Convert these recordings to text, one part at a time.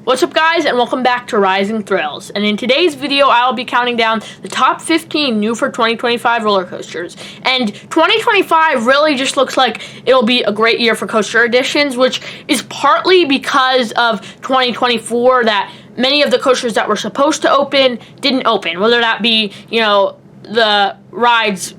What's up guys, and welcome back to Rising Thrills. And in today's video, I'll be counting down the top 15 new for 2025 roller coasters. And 2025 really just looks like it'll be a great year for coaster additions, which is partly because of 2024 that many of the coasters that were supposed to open didn't open. Whether that be, the rides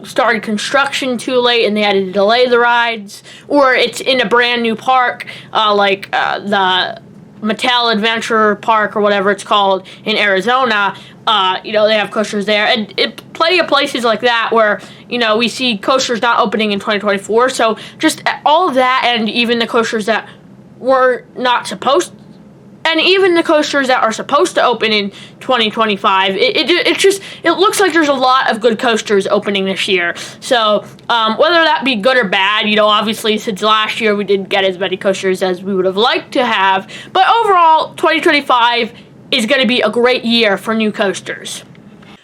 started construction too late and they had to delay the rides, or it's in a brand new park, like the Mattel Adventure Park or whatever it's called in Arizona. They have coasters there, and plenty of places like that where we see coasters not opening in 2024. So just all of that, and even the coasters that were not supposed, and even the coasters that are supposed to open in 2025, it looks like there's a lot of good coasters opening this year. So whether that be good or bad, obviously since last year we didn't get as many coasters as we would have liked to have. But overall, 2025 is going to be a great year for new coasters.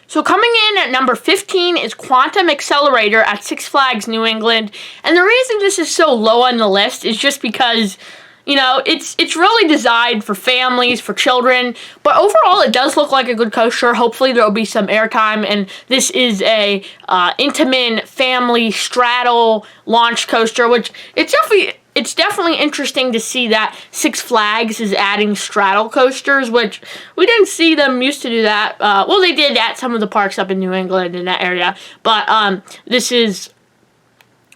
So coming in at number 15 is Quantum Accelerator at Six Flags New England. And the reason this is so low on the list is just because it's really designed for families, for children, but overall it does look like a good coaster. Hopefully there will be some airtime, and this is a Intamin family straddle launch coaster, which it's definitely interesting to see that Six Flags is adding straddle coasters, which we didn't see them used to do that. Well, they did at some of the parks up in New England in that area, but this is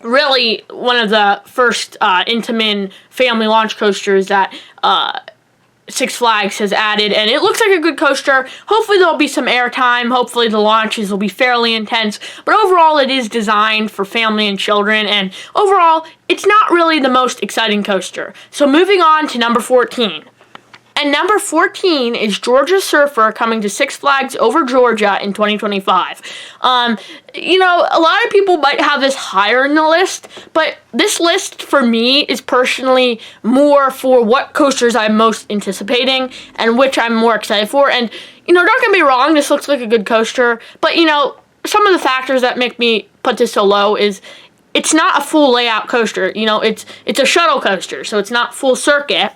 really one of the first Intamin family launch coasters that Six Flags has added, and it looks like a good coaster. Hopefully there'll be some airtime. Hopefully the launches will be fairly intense, but overall it is designed for family and children, and overall it's not really the most exciting coaster. So moving on to number 14. And number 14 is Georgia Surfer coming to Six Flags Over Georgia in 2025. A lot of people might have this higher in the list, but this list for me is personally more for what coasters I'm most anticipating and which I'm more excited for. And, don't get me wrong, this looks like a good coaster, but, some of the factors that make me put this so low is it's not a full layout coaster. It's a shuttle coaster, so it's not full circuit.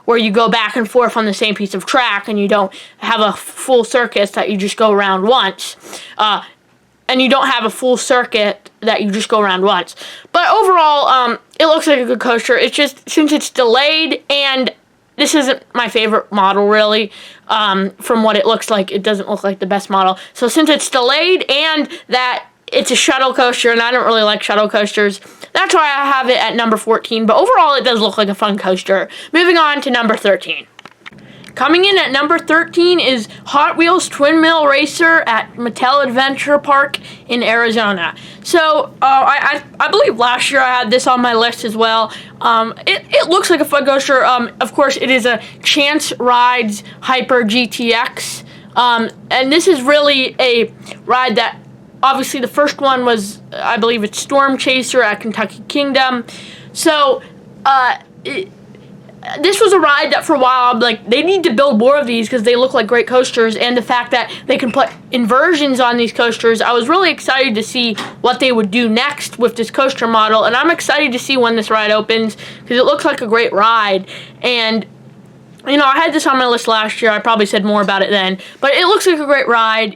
Where you go back and forth on the same piece of track, and you don't have a full circuit that you just go around once. And you don't have a full circuit that you just go around once. But overall, it looks like a good coaster. It's just, since it's delayed, and this isn't my favorite model, really, from what it looks like, it doesn't look like the best model. So since it's delayed, and that it's a shuttle coaster, and I don't really like shuttle coasters, that's why I have it at number 14. But overall, it does look like a fun coaster. Moving on to number 13. Coming in at number 13 is Hot Wheels Twin Mill Racer at Mattel Adventure Park in Arizona. So, I believe last year I had this on my list as well. It looks like a fun coaster. Of course, it is a Chance Rides Hyper GTX. And this is really a ride that, obviously, the first one was, I believe it's Storm Chaser at Kentucky Kingdom. So, this was a ride that for a while, I'm like, they need to build more of these because they look like great coasters. And the fact that they can put inversions on these coasters, I was really excited to see what they would do next with this coaster model. And I'm excited to see when this ride opens because it looks like a great ride. And I had this on my list last year. I probably said more about it then. But it looks like a great ride,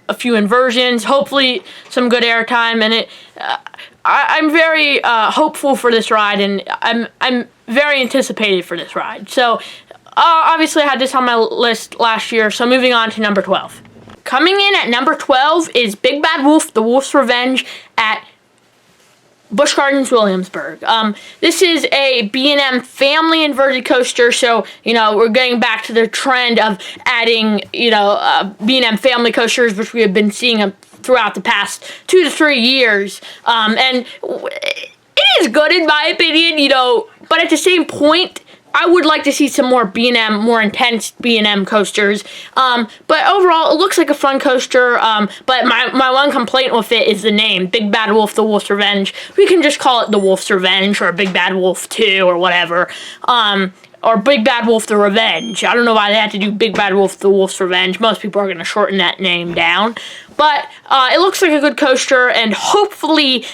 a few inversions, hopefully some good airtime, and I'm very hopeful for this ride, and I'm very anticipated for this ride. So obviously I had this on my list last year. So moving on to number 12. Coming in at number 12 is Big Bad Wolf: The Wolf's Revenge at Busch Gardens, Williamsburg. This is a B&M family inverted coaster, so, we're getting back to the trend of adding, B&M family coasters, which we have been seeing throughout the past 2 to 3 years. And it is good in my opinion, but at the same point, I would like to see some more B&M, more intense B&M coasters. But overall, it looks like a fun coaster. But my one complaint with it is the name, Big Bad Wolf: The Wolf's Revenge. We can just call it The Wolf's Revenge, or Big Bad Wolf 2, or whatever. Or Big Bad Wolf: The Revenge. I don't know why they had to do Big Bad Wolf: The Wolf's Revenge. Most people are going to shorten that name down. But it looks like a good coaster, and hopefully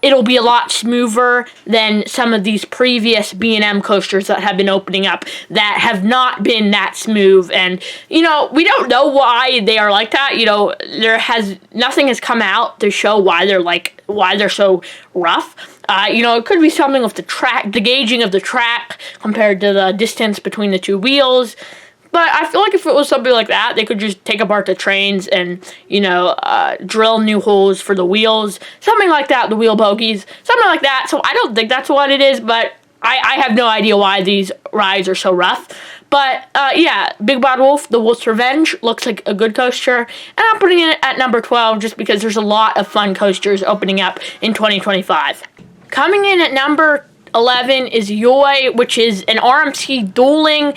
it'll be a lot smoother than some of these previous B&M coasters that have been opening up that have not been that smooth. And, you know, we don't know why they are like that. You know, nothing has come out to show why they're so rough. You know, it could be something with the gauging of the track compared to the distance between the two wheels. But I feel like if it was something like that, they could just take apart the trains and, you know, drill new holes for the wheels. Something like that, the wheel bogies. Something like that. So I don't think that's what it is, but I have no idea why these rides are so rough. But, yeah, Big Bad Wolf, The Wolf's Revenge, looks like a good coaster. And I'm putting it at number 12 just because there's a lot of fun coasters opening up in 2025. Coming in at number 11 is Yoi, which is an RMC dueling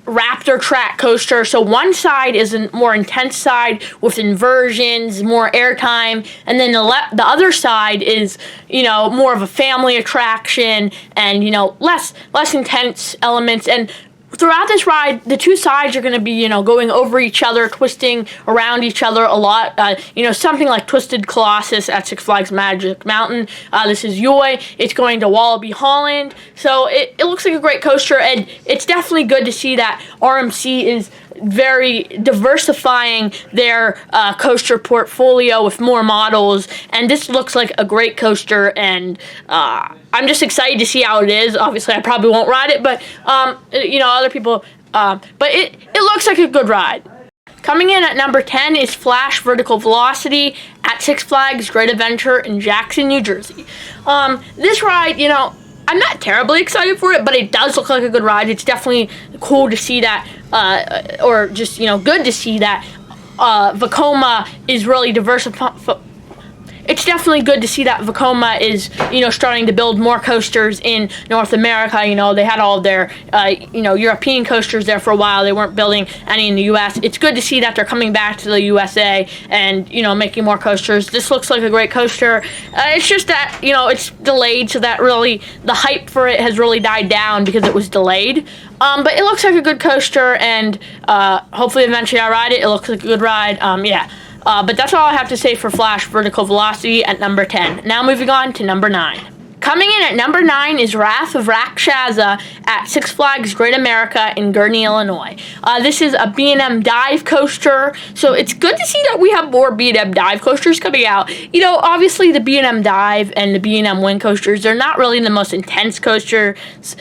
Raptor track coaster. So one side is a more intense side with inversions, more airtime, and then the other side is, you know, more of a family attraction and, you know, less intense elements. And throughout this ride, the two sides are going to be, you know, going over each other, twisting around each other a lot. You know, something like Twisted Colossus at Six Flags Magic Mountain. This is Yoi. It's going to Wallaby Holland. So it looks like a great coaster, and it's definitely good to see that RMC is very diversifying their coaster portfolio with more models, and this looks like a great coaster, and I'm just excited to see how it is. Obviously, I probably won't ride it, but you know, other people, but it looks like a good ride. Coming in at number 10 is Flash Vertical Velocity at Six Flags Great Adventure in Jackson, New Jersey. This ride, you know, I'm not terribly excited for it, but it does look like a good ride. It's definitely cool to see that, or just, you know, good to see that Vekoma is really diversifying. It's definitely good to see that Vekoma is, you know, starting to build more coasters in North America. You know, they had all of their, you know, European coasters there for a while. They weren't building any in the U.S. It's good to see that they're coming back to the USA and, you know, making more coasters. This looks like a great coaster. It's just that, you know, it's delayed, so that really, the hype for it has really died down because it was delayed. But it looks like a good coaster, and hopefully eventually I ride it. It looks like a good ride. Yeah. But that's all I have to say for Flash Vertical Velocity at number 10. Now moving on to number 9. Coming in at number 9 is Wrath of Rakshasa at Six Flags Great America in Gurnee, Illinois. This is a B&M dive coaster, so it's good to see that we have more B&M dive coasters coming out. You know, obviously the B&M dive and the B&M wing coasters, they're not really the most intense coasters.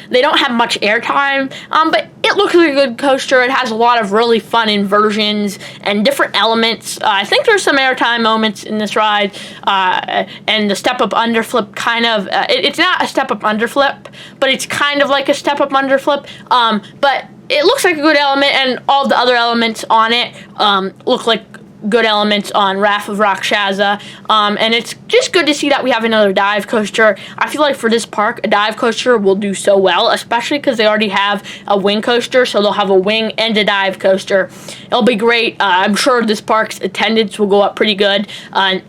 They don't have much airtime, but it looks like a good coaster. It has a lot of really fun inversions and different elements. I think there's some airtime moments in this ride, and the step-up underflip kind of... It's not a step-up underflip, but it's kind of like a step-up underflip. But it looks like a good element, and all the other elements on it look like good elements on Wrath of Rakshasa. And it's just good to see that we have another dive coaster. I feel like for this park, a dive coaster will do so well, especially because they already have a wing coaster, so they'll have a wing and a dive coaster. It'll be great. I'm sure this park's attendance will go up pretty good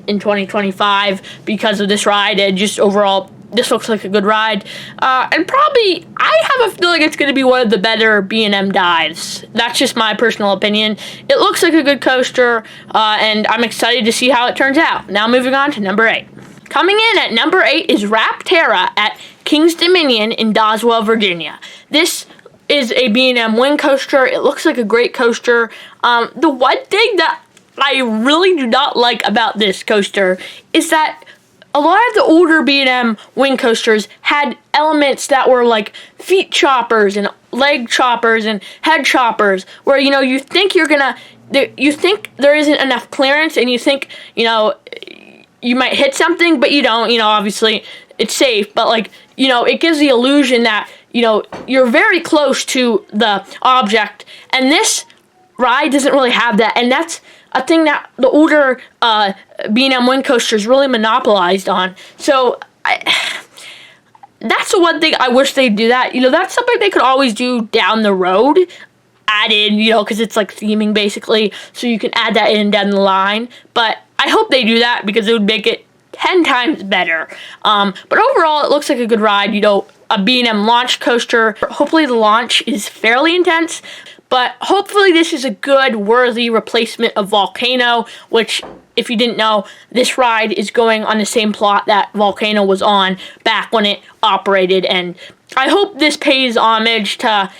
in 2025 because of this ride, and just overall, this looks like a good ride, and probably, I have a feeling it's going to be one of the better B&M dives. That's just my personal opinion. It looks like a good coaster, and I'm excited to see how it turns out. Now moving on to number 8. Coming in at number 8 is Rapterra at King's Dominion in Doswell, Virginia. This is a B&M wing coaster. It looks like a great coaster. The one thing that I really do not like about this coaster is that a lot of the older B&M wing coasters had elements that were like feet choppers and leg choppers and head choppers, where, you know, you think you think there isn't enough clearance, and you think, you know, you might hit something, but you don't. You know, obviously it's safe, but, like, you know, it gives the illusion that, you know, you're very close to the object, and this ride doesn't really have that, and that's a thing that the older B&M wing coasters really monopolized on. So that's the one thing I wish they'd do that. You know, that's something they could always do down the road. Add in, you know, because it's like theming basically, so you can add that in down the line. But I hope they do that because it would make it 10 times better. But overall, it looks like a good ride. You know, a B&M launch coaster. Hopefully the launch is fairly intense, but hopefully this is a good, worthy replacement of Volcano, which, if you didn't know, this ride is going on the same plot that Volcano was on back when it operated, and I hope this pays homage to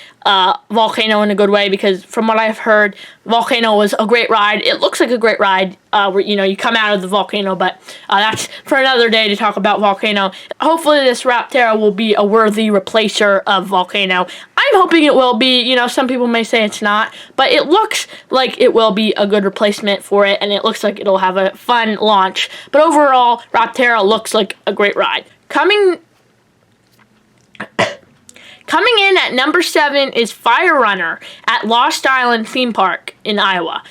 Volcano in a good way, because from what I've heard, Volcano was a great ride. It looks like a great ride where, you know, you come out of the volcano, but that's for another day to talk about Volcano. Hopefully this Raptora will be a worthy replacer of Volcano. I'm hoping it will be. You know, some people may say it's not, but it looks like it will be a good replacement for it, and it looks like it'll have a fun launch. But overall, Raptora looks like a great ride. Coming in at number 7 is Fire Runner at Lost Island Theme Park in Iowa.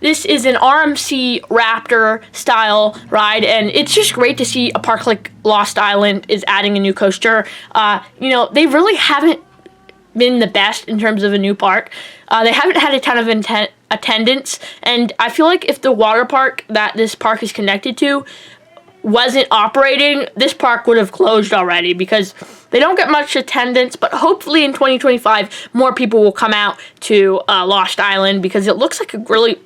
This is an RMC Raptor style ride, and it's just great to see a park like Lost Island is adding a new coaster. You know, they really haven't been the best in terms of a new park. They haven't had a ton of attendance, and I feel like if the water park that this park is connected to wasn't operating, this park would have closed already, because they don't get much attendance. But hopefully in 2025 more people will come out to Lost Island, because it looks like a really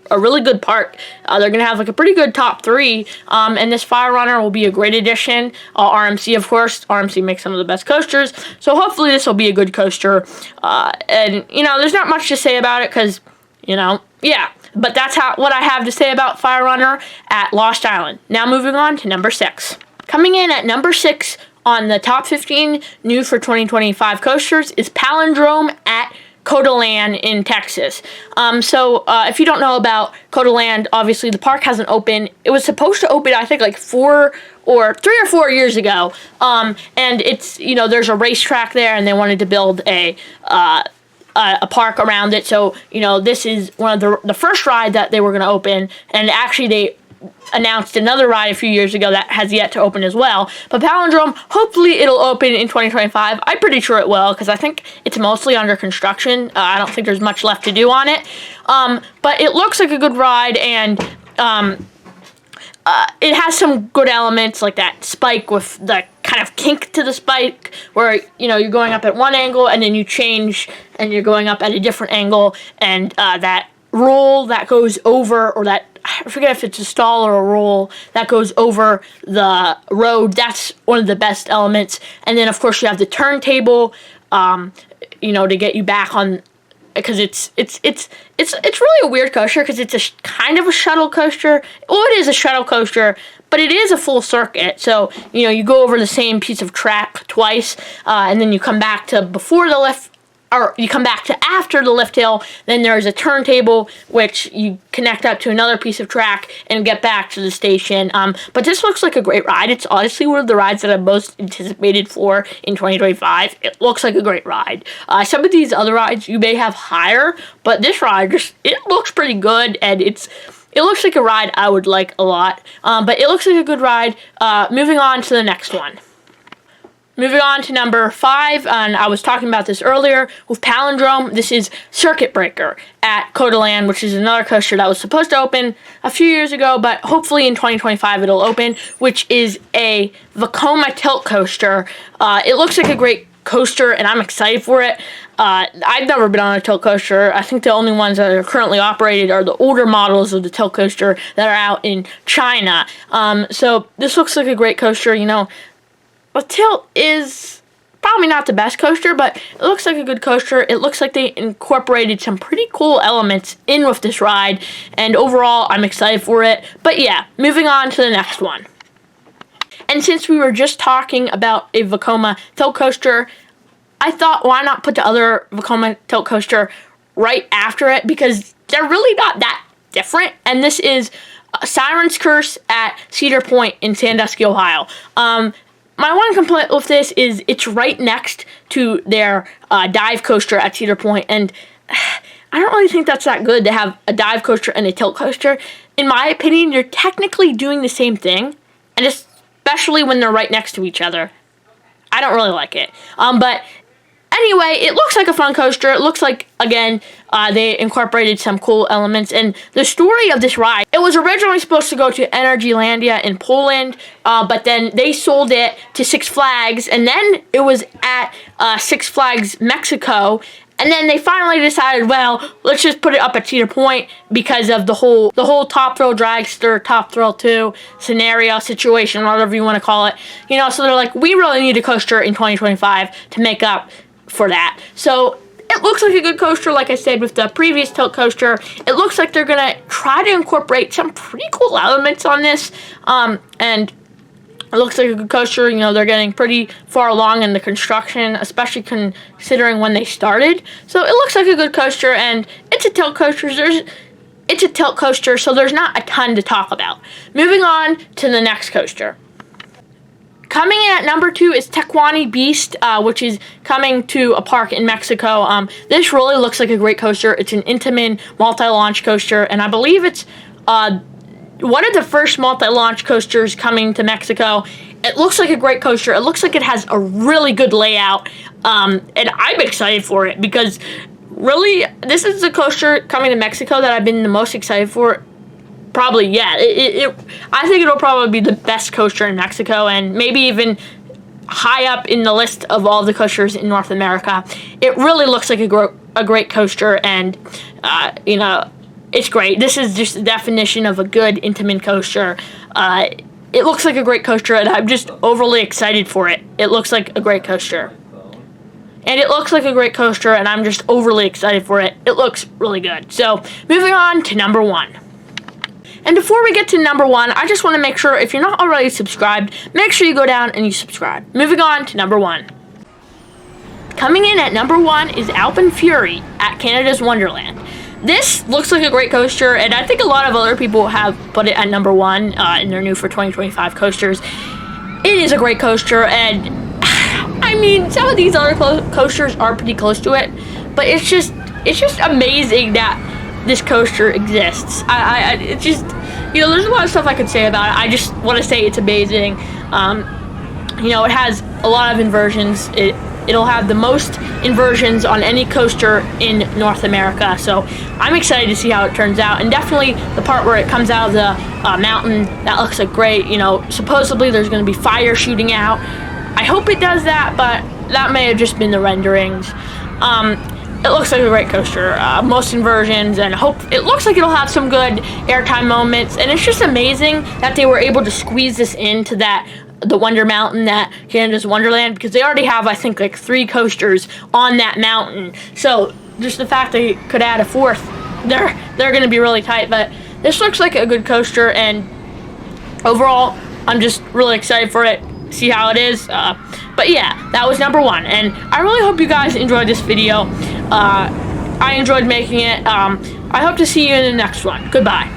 good park. They're gonna have like a pretty good top 3, and this Fire Runner will be a great addition. RMC, of course, RMC makes some of the best coasters, so hopefully this will be a good coaster. And you know, there's not much to say about it, because, you know, yeah. But that's what I have to say about Fire Runner at Lost Island. Now moving on to number 6. Coming in at number 6 on the top 15 new for 2025 coasters is Palindrome at Codaland in Texas. If you don't know about Codaland, obviously the park hasn't opened. It was supposed to open, I think, like 3 or 4 years ago. And it's, you know, there's a racetrack there, and they wanted to build a park around it. So, you know, this is one of the first ride that they were going to open, and actually they announced another ride a few years ago that has yet to open as well. But Palindrome, hopefully it'll open in 2025. I'm pretty sure it will, because I think it's mostly under construction. I don't think there's much left to do on it. But it looks like a good ride, and it has some good elements, like that spike with the kind of kink to the spike, where, you know, you're going up at one angle and then you change and you're going up at a different angle, and that roll that goes over, or that, I forget if it's a stall or a roll that goes over the road, that's one of the best elements. And then of course you have the turntable, you know, to get you back on, because it's really a weird coaster, because it's a kind of a shuttle coaster. Well, it is a shuttle coaster, but it is a full circuit. So, you know, you go over the same piece of track twice, and then you come back to before the lift, or you come back to after the lift hill. Then there's a turntable, which you connect up to another piece of track and get back to the station. But this looks like a great ride. It's honestly one of the rides that I'm most anticipated for in 2025. It looks like a great ride. Some of these other rides you may have higher, but this ride it looks pretty good, and it looks like a ride I would like a lot. But it looks like a good ride. Moving on to the next one. Moving on to number 5, and I was talking about this earlier with Palindrome. This is Circuit Breaker at Codaland, which is another coaster that was supposed to open a few years ago, but hopefully in 2025 it'll open, which is a Vekoma tilt coaster. It looks like a great coaster, and I'm excited for it. I've never been on a tilt coaster. I think the only ones that are currently operated are the older models of the tilt coaster that are out in China. So this looks like a great coaster. You know, a tilt is probably not the best coaster, but it looks like a good coaster. It looks like they incorporated some pretty cool elements in with this ride, and overall, I'm excited for it. But yeah, moving on to the next one. And since we were just talking about a Vekoma tilt coaster, I thought, why not put the other Vekoma tilt coaster right after it, because they're really not that different. And this is Siren's Curse at Cedar Point in Sandusky, Ohio. My one complaint with this is it's right next to their dive coaster at Cedar Point, and I don't really think that's that good to have a dive coaster and a tilt coaster. In my opinion, you're technically doing the same thing, and especially when they're right next to each other. I don't really like it. But anyway, it looks like a fun coaster. It looks like, again, they incorporated some cool elements. And the story of this ride, it was originally supposed to go to Energylandia in Poland, but then they sold it to Six Flags, and then it was at Six Flags Mexico, And then they finally decided, well, let's just put it up at Cedar Point because of the whole Top Thrill Dragster, Top Thrill 2 scenario, situation, whatever you want to call it. You know, so they're like, we really need a coaster in 2025 to make up for that. So it looks like a good coaster, like I said, with the previous tilt coaster. It looks like they're going to try to incorporate some pretty cool elements on this. And it looks like a good coaster. You know, they're getting pretty far along in the construction, especially considering when they started. So it looks like a good coaster, and it's a tilt coaster. It's a tilt coaster, so there's not a ton to talk about. Moving on to the next coaster. Coming in at number 2 is Tecuani Beast, which is coming to a park in Mexico. This really looks like a great coaster. It's an Intamin multi-launch coaster, and I believe it's one of the first multi-launch coasters coming to Mexico. It looks like a great coaster. It looks like it has a really good layout, and I'm excited for it because really, this is the coaster coming to Mexico that I've been the most excited for. Probably, yeah. I think it'll probably be the best coaster in Mexico, and maybe even high up in the list of all the coasters in North America. It really looks like a great coaster, and you know, it's great. This is just the definition of a good Intamin coaster. It looks like a great coaster, and I'm just overly excited for it. It looks like a great coaster. And it looks like a great coaster, and I'm just overly excited for it. It looks really good. So, moving on to number 1. And before we get to number 1, I just want to make sure, if you're not already subscribed, make sure you go down and you subscribe. Moving on to number 1. Coming in at number 1 is Alpine Fury at Canada's Wonderland. This looks like a great coaster, and I think a lot of other people have put it at number 1 in their new for 2025 coasters. It is a great coaster, and I mean, some of these other coasters are pretty close to it, but it's just amazing that this coaster exists. It's just, you know, there's a lot of stuff I could say about it. I just want to say it's amazing. You know, it has a lot of inversions. It'll have the most inversions on any coaster in North America, so I'm excited to see how it turns out. And definitely the part where it comes out of the mountain, that looks like great. You know, supposedly there's going to be fire shooting out. I hope it does that, but that may have just been the renderings. It looks like a great coaster, most inversions, and it looks like it'll have some good airtime moments. And it's just amazing that they were able to squeeze this into the Wonder Mountain, that Canada's Wonderland, because they already have, I think, like 3 coasters on that mountain. So just the fact they could add a 4th, they're going to be really tight. But this looks like a good coaster, and overall, I'm just really excited for it. See how it is. But yeah, that was number 1, and I really hope you guys enjoyed this video. I enjoyed making it. I hope to see you in the next one. Goodbye.